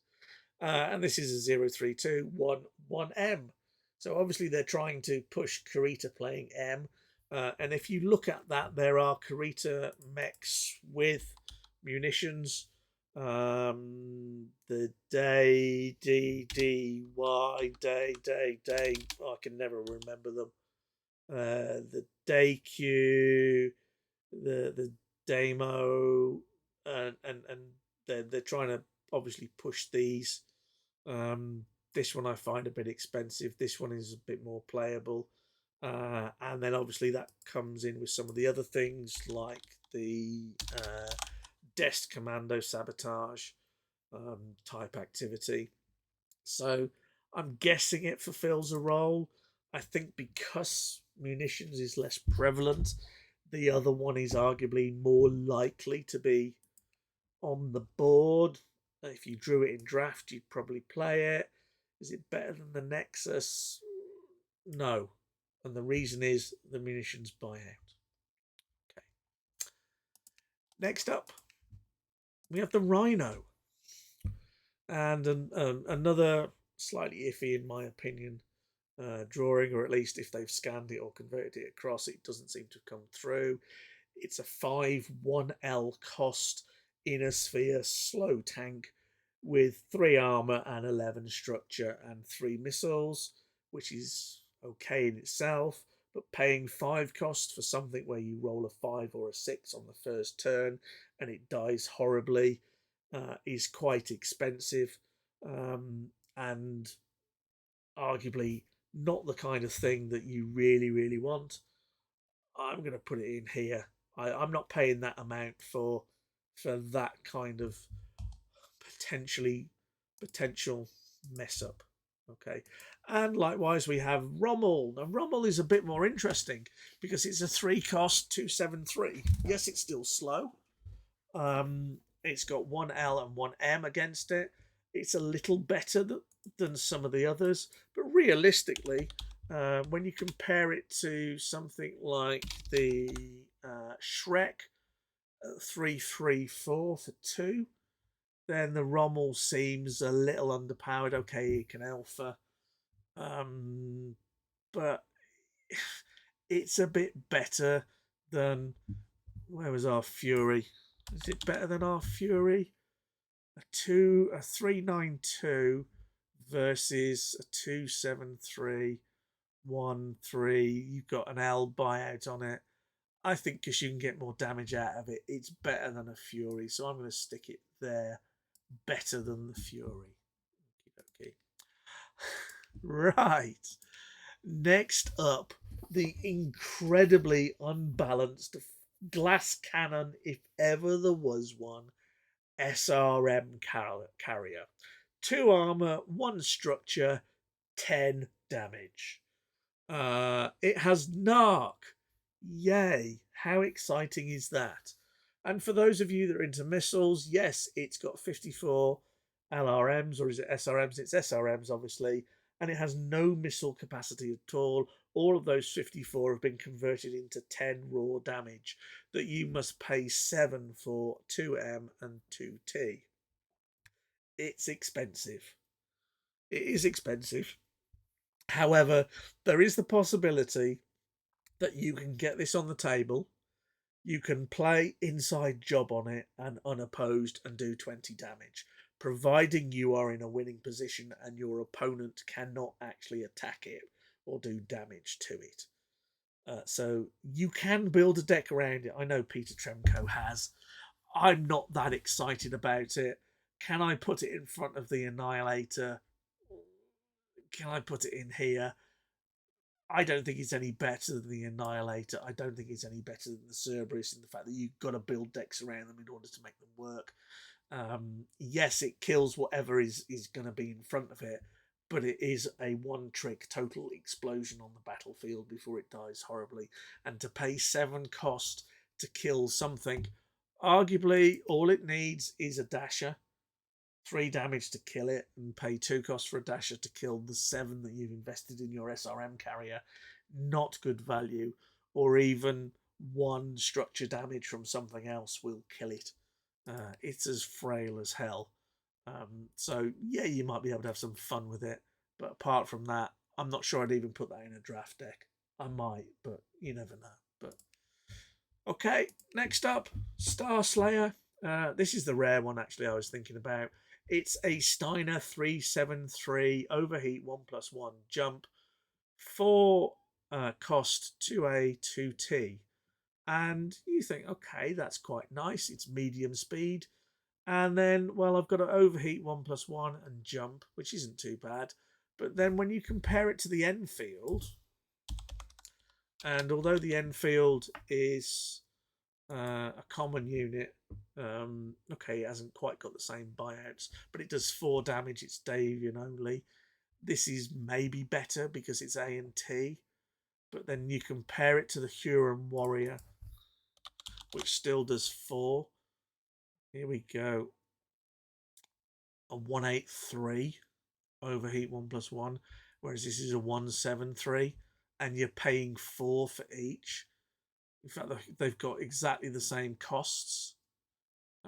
And this is a 03211M. So obviously they're trying to push Kurita playing M. And if you look at that, there are Kurita mechs with munitions. The day. Oh, I can never remember them. The Dayq, the Demo, and they're trying to obviously push these. This one I find a bit expensive. This one is a bit more playable. And then obviously that comes in with some of the other things like the Dest Commando Sabotage type activity. So I'm guessing it fulfills a role. I think because munitions is less prevalent, the other one is arguably more likely to be on the board. If you drew it in draft, you'd probably play it. Is it better than the Nexus? No. And the reason is the munitions buyout. Okay. Next up, we have the Rhino. And another slightly iffy, in my opinion, drawing, or at least if they've scanned it or converted it across, it doesn't seem to have come through. It's a 5-1L cost inner sphere slow tank with 3 armor and 11 structure and 3 missiles, which is okay in itself, but paying 5 cost for something where you roll a 5 or a 6 on the first turn and it dies horribly is quite expensive, and arguably not the kind of thing that you really want. I'm going to put it in here. I'm not paying that amount for that kind of potential mess up. Okay. And likewise, we have Rommel. Now, Rommel is a bit more interesting because it's a 3 cost 273. Yes, it's still slow. It's got 1L and 1M against it. It's a little better than some of the others, but realistically, when you compare it to something like the Shrek 334 for 2, then the Rommel seems a little underpowered. Okay, it can alpha, but it's a bit better than, where was our Fury? Is it better than our Fury? A 392 versus a 27313. You've got an L buyout on it. I think because you can get more damage out of it, it's better than a Fury. So I'm going to stick it there. Better than the Fury. Okay. Right. Next up, the incredibly unbalanced glass cannon, if ever there was one, SRM carrier. 2 armor, 1 structure, 10 damage. It has Narc. Yay. How exciting is that? And for those of you that are into missiles, yes, it's got 54 LRMs, or is it SRMs? It's SRMs, obviously. And it has no missile capacity at all. All of those 54 have been converted into 10 raw damage that you must pay 7 for 2M and 2T. It's expensive. It is expensive. However, there is the possibility that you can get this on the table. You can play inside job on it and unopposed and do 20 damage, providing you are in a winning position and your opponent cannot actually attack it or do damage to it. So you can build a deck around it. I know Peter Tremco has. I'm not that excited about it. Can I put it in front of the Annihilator? Can I put it in here? I don't think it's any better than the Annihilator. I don't think it's any better than the Cerberus in the fact that you've got to build decks around them in order to make them work. Yes, it kills whatever is going to be in front of it, but it is a one-trick total explosion on the battlefield before it dies horribly. And to pay 7 cost to kill something, arguably all it needs is a dasher. 3 damage to kill it, and pay 2 costs for a dasher to kill the 7 that you've invested in your SRM carrier. Not good value. Or even 1 structure damage from something else will kill it. It's as frail as hell. So yeah, you might be able to have some fun with it. But apart from that, I'm not sure I'd even put that in a draft deck. I might, but you never know. But okay, next up, Star Slayer. This is the rare one actually I was thinking about. It's a Steiner 373 overheat 1+1 jump for cost 2A 2T. And you think, okay, that's quite nice. It's medium speed. And then, well, I've got an overheat 1+1 and jump, which isn't too bad. But then when you compare it to the Enfield, and although the Enfield is a common unit, okay, it hasn't quite got the same buyouts, but it does 4 damage. It's Davian only. This is maybe better because it's A and T. But then you compare it to the Huron Warrior, which still does 4. Here we go. A 183 overheat 1+1, whereas this is a 173, and you're paying 4 for each. In fact, they've got exactly the same costs.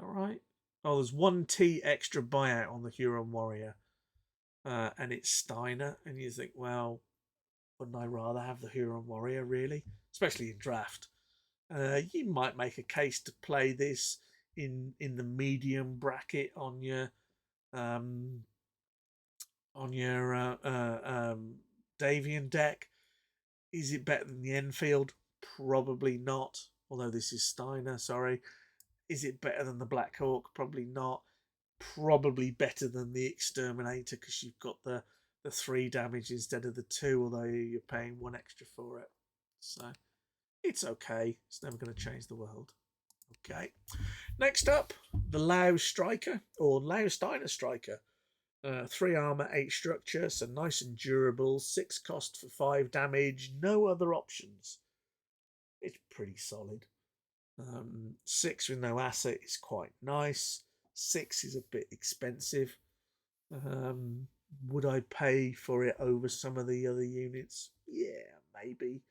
All right. Oh, there's 1T extra buyout on the Huron Warrior, and it's Steiner. And you think, well, wouldn't I rather have the Huron Warrior, really? Especially in draft. You might make a case to play this in the medium bracket um, on your Davian deck. Is it better than the Enfield? Probably not. Although this is Steiner, sorry. Is it better than the Black Hawk? Probably not. Probably better than the Exterminator because you've got the 3 damage instead of the 2, although you're paying 1 extra for it. So it's okay. It's never going to change the world. Okay. Next up, the Lau Striker, or Lau Steiner Striker. 3 armor, 8 structure, so nice and durable. 6 cost for 5 damage. No other options. It's pretty solid. 6 with no asset is quite nice. 6 is a bit expensive. Would I pay for it over some of the other units? Yeah, maybe.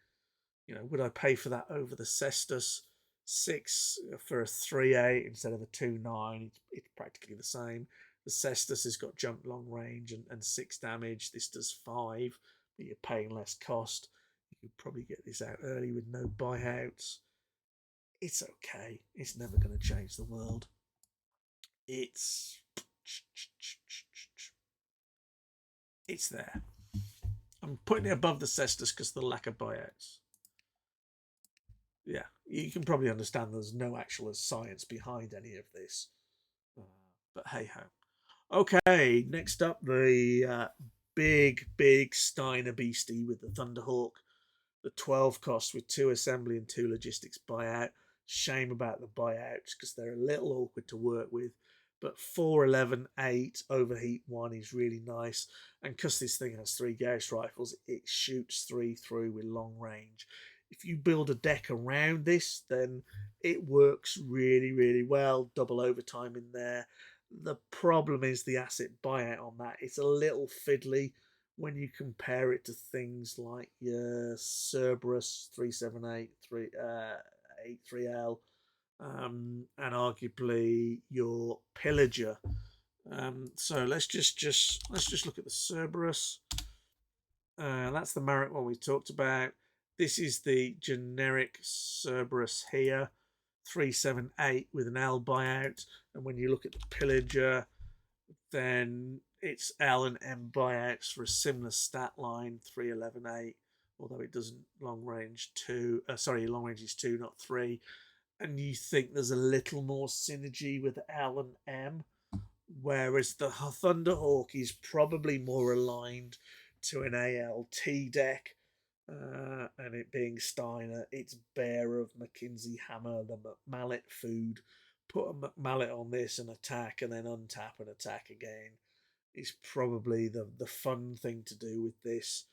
Would I pay for that over the Cestus? 6 for a 3/8 instead of a 2/9. It's practically the same. The Cestus has got jump long range and 6 damage. This does 5, but you're paying less cost. You could probably get this out early with no buyouts. It's okay. It's never going to change the world. It's there. I'm putting it above the Cestus because of the lack of buyouts. Yeah, you can probably understand there's no actual science behind any of this. But hey ho. Okay, next up, the big Steiner beastie with the Thunderhawk. The 12 cost with 2 assembly and 2 logistics buyout. Shame about the buyouts because they're a little awkward to work with. But 4, 11, 8, overheat 1 is really nice. And because this thing has 3 Gauss rifles, it shoots 3 through with long range. If you build a deck around this, then it works really well. Double overtime in there. The problem is the asset buyout on that. It's a little fiddly when you compare it to things like your Cerberus 378, 83L, and arguably your Pillager. So let's just look at the Cerberus. That's the Marek one we talked about. This is the generic Cerberus here, 378 with an L buyout. And when you look at the Pillager, then it's L and M buyouts for a similar stat line, 311.8, although it doesn't long range 2. Long range is 2, not 3. And you think there's a little more synergy with L and M, whereas the Thunderhawk is probably more aligned to an ALT deck. And it being Steiner, it's bare of McKinsey Hammer, the McMallet food. Put a McMallet on this and attack, and then untap and attack again. Is probably the fun thing to do with this.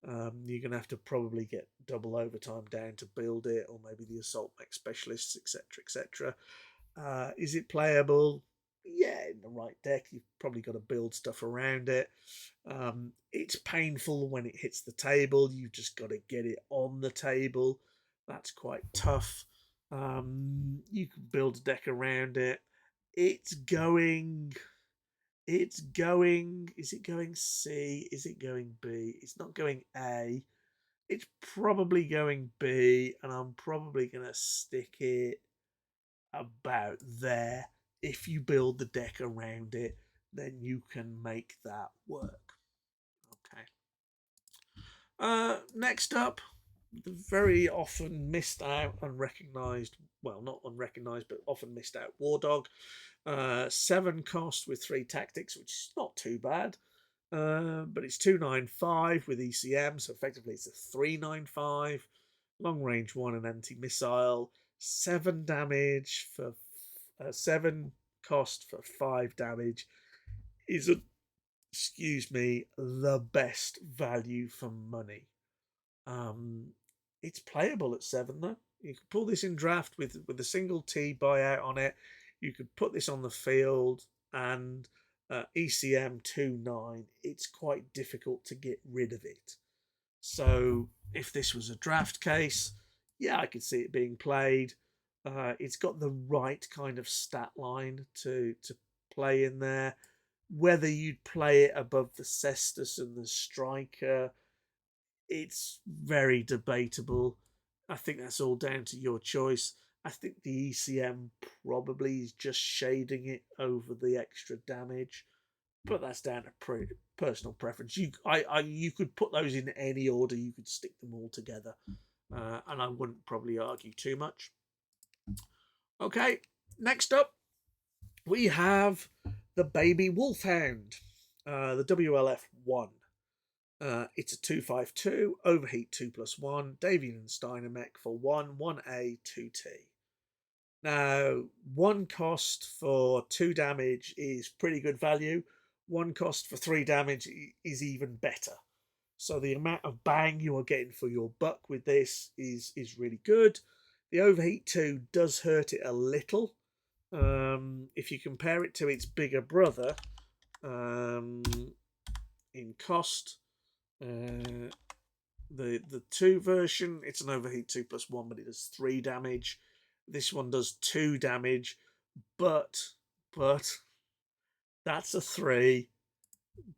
You're going to have to probably get double overtime down to build it, or maybe the assault mech specialists, etc., etc. Is it playable? Yeah, in the right deck, you've probably got to build stuff around it. It's painful when it hits the table. You've just got to get it on the table. That's quite tough. You can build a deck around it. It's going It's going, is it going C? Is it going B? It's not going A. It's probably going B, and I'm probably going to stick it about there. If you build the deck around it, then you can make that work. Okay. Next up, the very often missed out, unrecognised, well, not unrecognised, but often missed out War Dog. 7 cost with 3 tactics, which is not too bad. But it's 295 with ECM, so effectively it's a 395. Long range 1 and anti missile. 7 damage for 7 cost for 5 damage is a, excuse me, the best value for money. It's playable at 7 though. You can pull this in draft with a single T buyout on it. You could put this on the field and ECM 2-9. It's quite difficult to get rid of it. So if this was a draft case, yeah, I could see it being played. It's got the right kind of stat line to play in there. Whether you'd play it above the Cestus and the Striker, it's very debatable. I think that's all down to your choice. I think the ECM probably is just shading it over the extra damage, but that's down to personal preference. You could put those in any order. You could stick them all together, and I wouldn't probably argue too much. Okay, next up, we have the Baby Wolfhound, the WLF 1. It's a 252, overheat 2+1, Davian and Steiner mech for 1A, 2T. Now, 1 cost for 2 damage is pretty good value. 1 cost for 3 damage is even better. So the amount of bang you are getting for your buck with this is really good. The overheat 2 does hurt it a little. If you compare it to its bigger brother, in cost, the 2 version, it's an overheat 2+1, but it does 3 damage. This one does 2 damage, but that's a 3.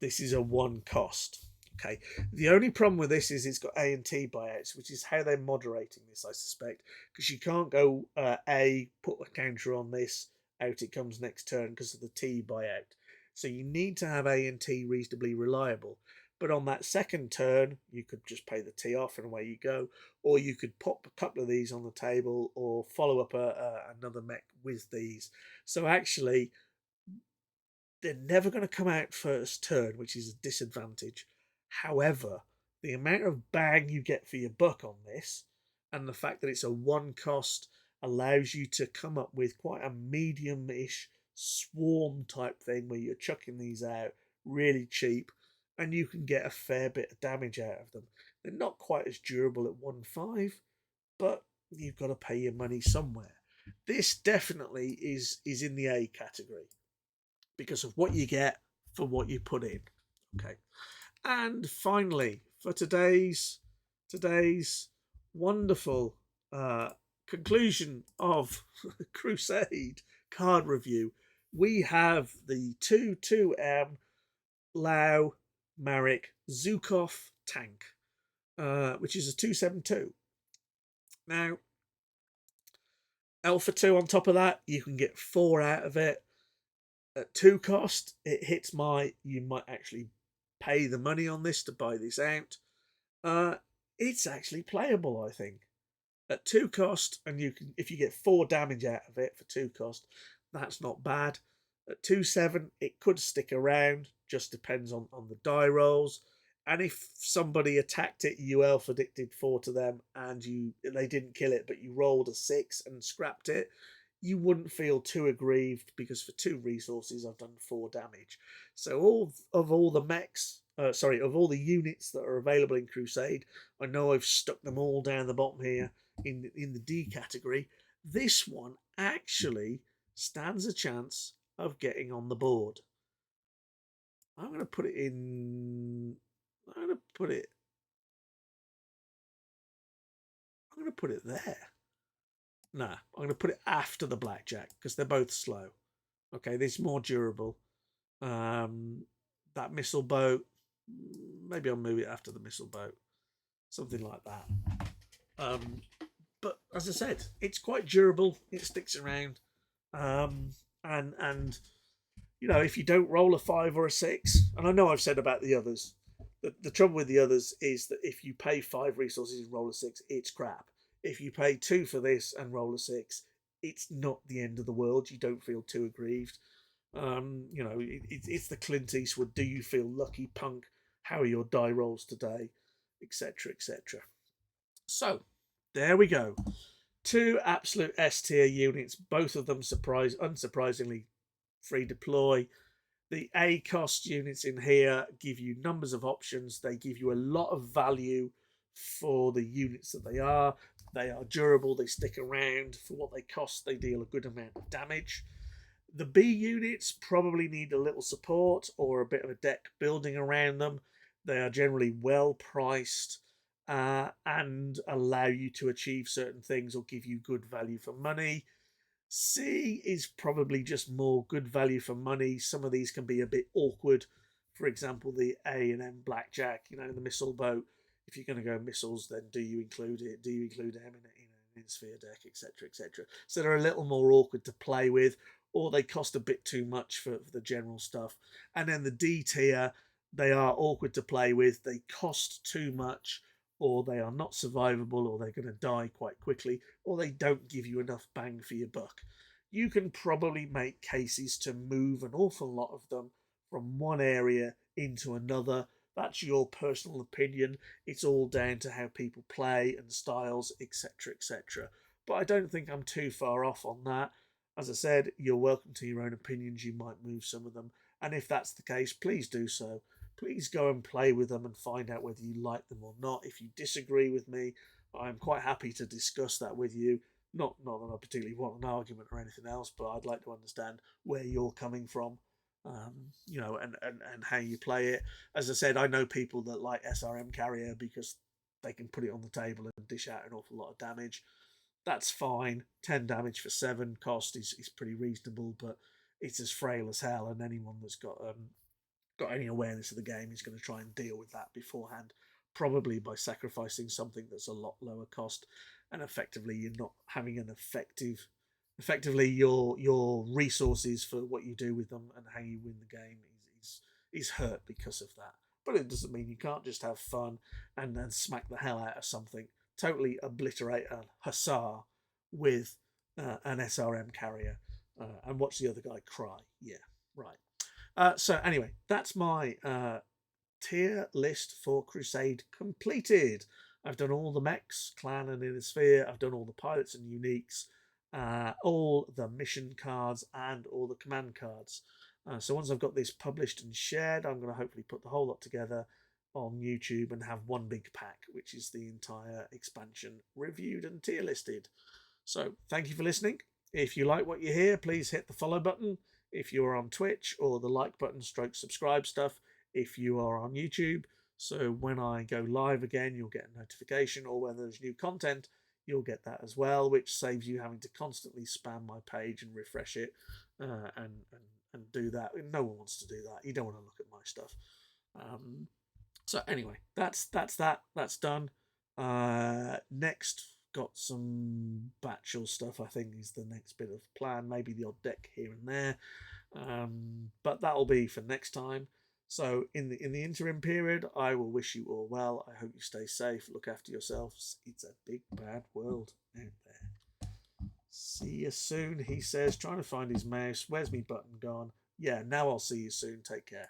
This is a 1 cost. Okay. The only problem with this is it's got A and T buyouts, which is how they're moderating this, I suspect, because you can't go A, put a counter on this, out it comes next turn because of the T buyout. So you need to have A and T reasonably reliable. But on that second turn, you could just pay the T off and away you go. Or you could pop a couple of these on the table or follow up another mech with these. So actually, they're never going to come out first turn, which is a disadvantage. However, the amount of bang you get for your buck on this and the fact that it's a 1 cost allows you to come up with quite a medium-ish swarm type thing where you're chucking these out really cheap and you can get a fair bit of damage out of them. They're not quite as durable at 1.5, but you've got to pay your money somewhere. This definitely is in the A category because of what you get for what you put in. Okay. And finally, for today's wonderful conclusion of Crusade card review, we have the 2-2M Lao Marek Zukov tank, which is a 272. Now, Alpha 2 on top of that, you can get 4 out of it. At 2 cost, it hits you might actually pay the money on this to buy this out. It's actually playable, I think. At 2 cost, and if you get 4 damage out of it for 2 cost, that's not bad. At 2/7, it could stick around, just depends on the die rolls. And if somebody attacked it, you alpha dicted 4 to them, and they didn't kill it, but you rolled a 6 and scrapped it, you wouldn't feel too aggrieved because for 2 resources, I've done 4 damage. So of all the mechs, of all the units that are available in Crusade, I know I've stuck them all down the bottom here in the D category. This one actually stands a chance of getting on the board. I'm going to put it in. I'm going to put it there. Nah, I'm going to put it after the blackjack because they're both slow. Okay, this is more durable. That missile boat, maybe I'll move it after the missile boat, something like that. Um, but as I said, it's quite durable. It sticks around, and you know, if you don't roll a 5 or a 6, and I know I've said about the others, the trouble with the others is that if you pay 5 resources and roll a 6, it's crap. If you pay 2 for this and roll a 6, it's not the end of the world. You don't feel too aggrieved. You know, it's the Clint Eastwood. Do you feel lucky, punk? How are your die rolls today, etc., etc. So there we go. 2 absolute S tier units, both of them unsurprisingly free deploy. The A cost units in here give you numbers of options. They give you a lot of value for the units that they are. They are durable. They stick around. For what they cost, they deal a good amount of damage. The B units probably need a little support or a bit of a deck building around them. They are generally well priced and allow you to achieve certain things or give you good value for money. C is probably just more good value for money. Some of these can be a bit awkward. For example, the A and M blackjack, you know, the missile boat. If you're going to go missiles, then do you include it? Do you include M in it? You know, in sphere deck, etc., etc. So they're a little more awkward to play with, or they cost a bit too much for the general stuff. And then the D tier, they are awkward to play with. They cost too much, or they are not survivable, or they're going to die quite quickly, or they don't give you enough bang for your buck. You can probably make cases to move an awful lot of them from one area into another. That's your personal opinion. It's all down to how people play and styles, etc., etc. But I don't think I'm too far off on that. As I said, you're welcome to your own opinions. You might move some of them. And if that's the case, please do so. Please go and play with them and find out whether you like them or not. If you disagree with me, I'm quite happy to discuss that with you. Not that I particularly want an argument or anything else, but I'd like to understand where you're coming from, you know, and how you play it. As I said, I know people that like SRM Carrier because they can put it on the table and dish out an awful lot of damage. That's fine. 10 damage for 7 cost is pretty reasonable, but it's as frail as hell, and anyone that's got any awareness of the game is going to try and deal with that beforehand, probably by sacrificing something that's a lot lower cost, and effectively you're not having an effectively your resources for what you do with them and how you win the game is hurt because of that. But it doesn't mean you can't just have fun and then smack the hell out of something, totally obliterate a hussar with an SRM carrier, and watch the other guy cry. Yeah, right. So anyway, that's my tier list for Crusade completed. I've done all the mechs, clan and inner sphere. I've done all the pilots and uniques, all the mission cards, and all the command cards. So once I've got this published and shared, I'm going to hopefully put the whole lot together on YouTube and have one big pack, which is the entire expansion reviewed and tier listed. So thank you for listening. If you like what you hear, please hit the follow button. If you are on Twitch, or the like button stroke subscribe stuff if you are on YouTube. So when I go live again, you'll get a notification, or when there's new content, you'll get that as well, which saves you having to constantly spam my page and refresh it and do that. No one wants to do that. You don't want to look at my stuff. So anyway, that's that. That's done. Next, got some batchel stuff. I think is the next bit of plan. Maybe the odd deck here and there, but that'll be for next time. So in the interim period, I will wish you all well. I hope you stay safe. Look after yourselves. It's a big bad world out there. See you soon, he says, trying to find his mouse. Where's me button gone? Yeah, now I'll see you soon. Take care.